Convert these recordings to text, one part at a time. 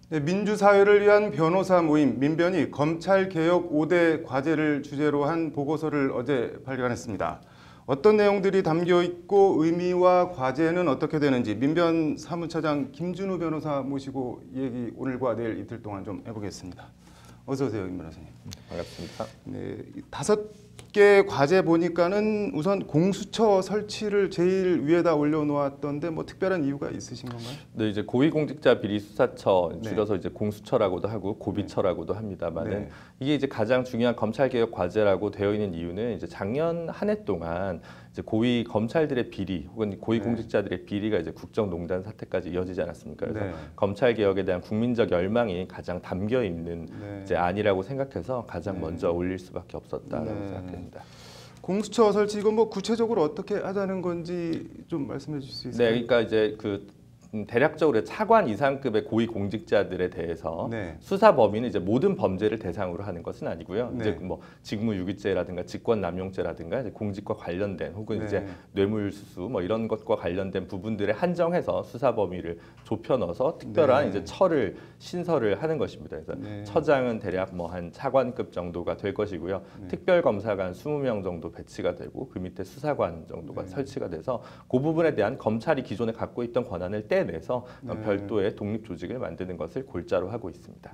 네, 민주사회를 위한 변호사 모임 민변이 검찰개혁 5대 과제를 주제로 한 보고서를 어제 발간했습니다. 어떤 내용들이 담겨 있고 의미와 과제는 어떻게 되는지 민변 사무처장 김준우 변호사 모시고 얘기 오늘과 내일 이틀 동안 좀 해보겠습니다. 어서 오세요, 김 변호사님. 반갑습니다. 네, 5개 과제 보니까는 우선 공수처 설치를 제일 위에다 올려놓았던데 뭐 특별한 이유가 있으신 건가요? 네, 이제 고위공직자 비리 수사처 네. 줄여서 이제 공수처라고도 하고 고비처라고도 합니다만은 네. 이게 이제 가장 중요한 검찰 개혁 과제라고 되어 있는 이유는 이제 작년 한 해 동안 이제 고위 검찰들의 비리 혹은 고위공직자들의 비리가 이제 국정농단 사태까지 이어지지 않았습니까? 그래서 네. 검찰 개혁에 대한 국민적 열망이 가장 담겨 있는 네. 이제 안이라고 생각해서 가장 네. 먼저 올릴 수밖에 없었다라고 네. 생각됩니다. 공수처 설치 이건 뭐 구체적으로 어떻게 하자는 건지 좀 말씀해 주실 수 있을까요? 네, 그러니까 이제 대략적으로 차관 이상급의 고위 공직자들에 대해서 네. 수사 범위는 이제 모든 범죄를 대상으로 하는 것은 아니고요. 네. 이제 뭐 직무유기죄라든가 직권남용죄라든가 이제 공직과 관련된 혹은 네. 이제 뇌물수수 뭐 이런 것과 관련된 부분들에 한정해서 수사 범위를 좁혀 넣어서 특별한 네. 이제 처를 신설을 하는 것입니다. 그래서 네. 처장은 대략 뭐 한 차관급 정도가 될 것이고요. 네. 특별검사관 20명 정도 배치가 되고 그 밑에 수사관 정도가 네. 설치가 돼서 그 부분에 대한 검찰이 기존에 갖고 있던 권한을 떼내서 네. 별도의 독립 조직을 만드는 것을 골자로 하고 있습니다.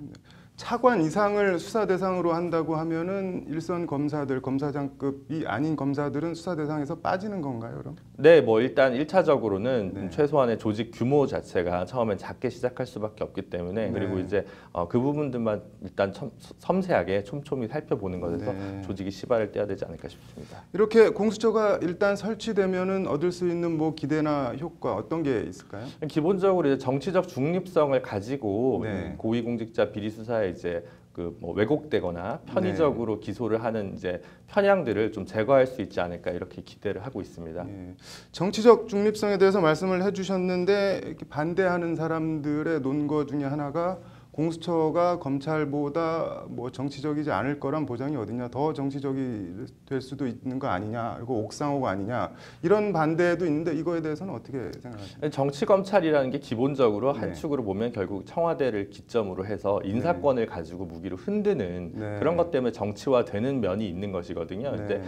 차관 이상을 수사 대상으로 한다고 하면은 일선 검사들, 검사장급이 아닌 검사들은 수사 대상에서 빠지는 건가요, 그럼? 네, 뭐 일단 1차적으로는 네. 최소한의 조직 규모 자체가 처음엔 작게 시작할 수밖에 없기 때문에 네. 그리고 이제 그 부분들만 일단 섬세하게 촘촘히 살펴보는 것에서 네. 조직이 시발을 떼야 되지 않을까 싶습니다. 이렇게 공수처가 일단 설치되면은 얻을 수 있는 뭐 기대나 효과 어떤 게 있을까요? 기본적으로 이제 정치적 중립성을 가지고 네. 고위공직자 비리 수사에 이제 그 뭐 왜곡되거나 편의적으로 기소를 하는 이제 편향들을 좀 제거할 수 있지 않을까 이렇게 기대를 하고 있습니다. 예. 정치적 중립성에 대해서 말씀을 해주셨는데 이렇게 반대하는 사람들의 논거 중에 하나가 공수처가 검찰보다 뭐 정치적이지 않을 거란 보장이 어딨냐, 더 정치적이 될 수도 있는 거 아니냐, 그리고 옥상호가 아니냐 이런 반대도 있는데 이거에 대해서는 어떻게 생각하십니까? 정치 검찰이라는 게 기본적으로 한 네. 축으로 보면 결국 청와대를 기점으로 해서 인사권을 가지고 무기로 흔드는 네. 그런 것 때문에 정치화되는 면이 있는 것이거든요. 네. 근데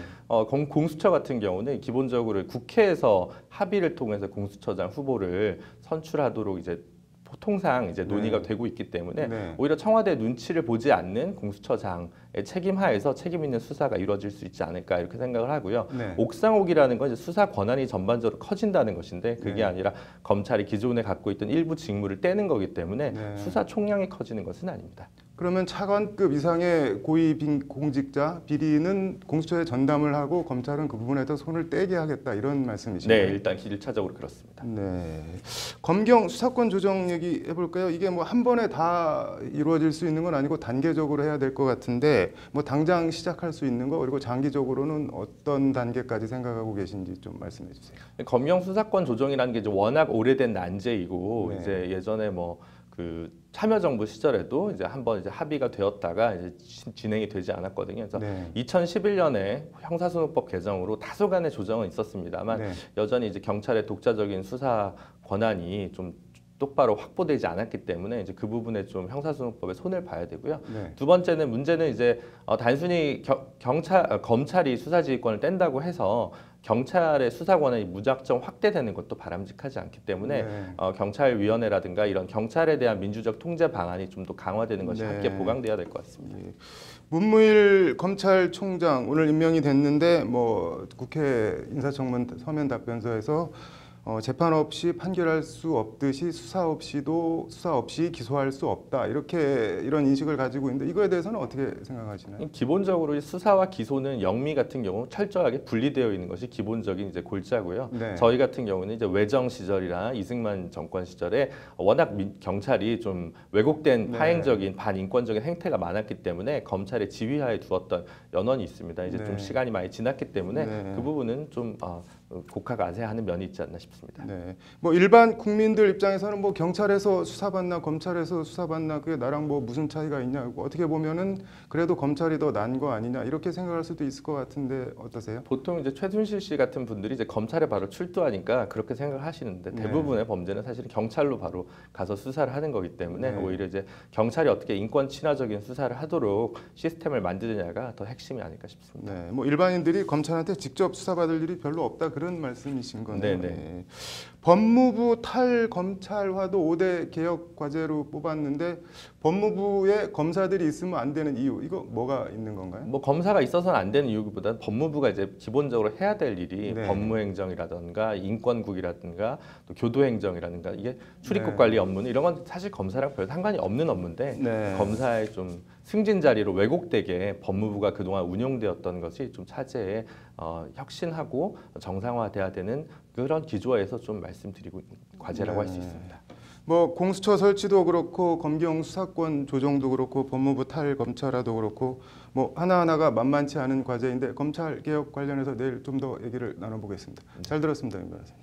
공수처 같은 경우는 기본적으로 국회에서 합의를 통해서 공수처장 후보를 선출하도록 이제 통상 이제 논의가 네. 되고 있기 때문에 네. 오히려 청와대 눈치를 보지 않는 공수처장의 책임하에서 책임 있는 수사가 이루어질 수 있지 않을까 이렇게 생각을 하고요. 네. 옥상옥이라는 건 이제 수사 권한이 전반적으로 커진다는 것인데 그게 네. 아니라 검찰이 기존에 갖고 있던 일부 직무를 떼는 거기 때문에 네. 수사 총량이 커지는 것은 아닙니다. 그러면 차관급 이상의 고위 공직자 비리는 공수처에 전담을 하고 검찰은 그 부분에서 손을 떼게 하겠다 이런 말씀이신가요? 네, 일단 1차적으로 그렇습니다. 네. 검경 수사권 조정 얘기 해볼까요? 이게 뭐 한 번에 다 이루어질 수 있는 건 아니고 단계적으로 해야 될 것 같은데 뭐 당장 시작할 수 있는 거 그리고 장기적으로는 어떤 단계까지 생각하고 계신지 좀 말씀해 주세요. 검경 수사권 조정이라는 게 이제 워낙 오래된 난제이고 네. 이제 예전에 뭐 그 참여정부 시절에도 이제 한번 이제 합의가 되었다가 이제 진행이 되지 않았거든요. 그래서 네. 2011년에 형사소송법 개정으로 다소간의 조정은 있었습니다만 네. 여전히 이제 경찰의 독자적인 수사 권한이 좀 똑바로 확보되지 않았기 때문에 이제 그 부분에 좀 형사소송법에 손을 봐야 되고요. 네. 두 번째는 문제는 이제 단순히 검찰이 수사지휘권을 뗀다고 해서 경찰의 수사 권한이 무작정 확대되는 것도 바람직하지 않기 때문에 네. 경찰위원회라든가 이런 경찰에 대한 민주적 통제 방안이 좀 더 강화되는 것이 네. 함께 보강돼야 될 것 같습니다. 예. 문무일 검찰총장 오늘 임명이 됐는데 뭐 국회 인사청문 서면 답변서에서 재판 없이 판결할 수 없듯이 수사 없이 기소할 수 없다 이렇게 이런 인식을 가지고 있는데 이거에 대해서는 어떻게 생각하시나요? 기본적으로 수사와 기소는 영미 같은 경우 철저하게 분리되어 있는 것이 기본적인 이제 골자고요. 네. 저희 같은 경우는 이제 외정 시절이나 이승만 정권 시절에 워낙 경찰이 좀 왜곡된 네. 파행적인 반인권적인 행태가 많았기 때문에 검찰의 지휘하에 두었던 연원이 있습니다. 이제 네. 좀 시간이 많이 지났기 때문에 네. 그 부분은 좀 곡하가세하는 면이 있지 않나 싶습니다. 싶습니다. 네. 뭐 일반 국민들 입장에서는 뭐 경찰에서 수사받나 검찰에서 수사받나 그게 나랑 뭐 무슨 차이가 있냐고 어떻게 보면은 그래도 검찰이 더 난 거 아니냐 이렇게 생각할 수도 있을 것 같은데 어떠세요? 보통 이제 최순실 씨 같은 분들이 이제 검찰에 바로 출두하니까 그렇게 생각하시는데 네. 대부분의 범죄는 사실은 경찰로 바로 가서 수사를 하는 거기 때문에 네. 오히려 이제 경찰이 어떻게 인권 친화적인 수사를 하도록 시스템을 만드느냐가 더 핵심이 아닐까 싶습니다. 네. 뭐 일반인들이 검찰한테 직접 수사받을 일이 별로 없다 그런 말씀이신 거네요. 네네. 네. 법무부 탈검찰화도 5대 개혁 과제로 뽑았는데 법무부에 검사들이 있으면 안 되는 이유 이거 뭐가 있는 건가요? 뭐 검사가 있어서는 안 되는 이유보다는 법무부가 이제 기본적으로 해야 될 일이 네. 법무행정이라든가 인권국이라든가 또 교도행정이라든가 이게 출입국 네. 관리 업무는 이런 건 사실 검사랑 별 상관이 없는 업무인데 네. 검사의 좀 승진 자리로 왜곡되게 법무부가 그동안 운용되었던 것이 좀 차제에 혁신하고 정상화돼야 되는 그런 기조에서 좀 말씀드리고 있는 과제라고 할 수 네. 있습니다. 뭐 공수처 설치도 그렇고 검경 수사권 조정도 그렇고 법무부 탈검찰화도 그렇고 뭐 하나하나가 만만치 않은 과제인데 검찰 개혁 관련해서 내일 좀 더 얘기를 나눠보겠습니다. 잘 들었습니다, 임 변호사님.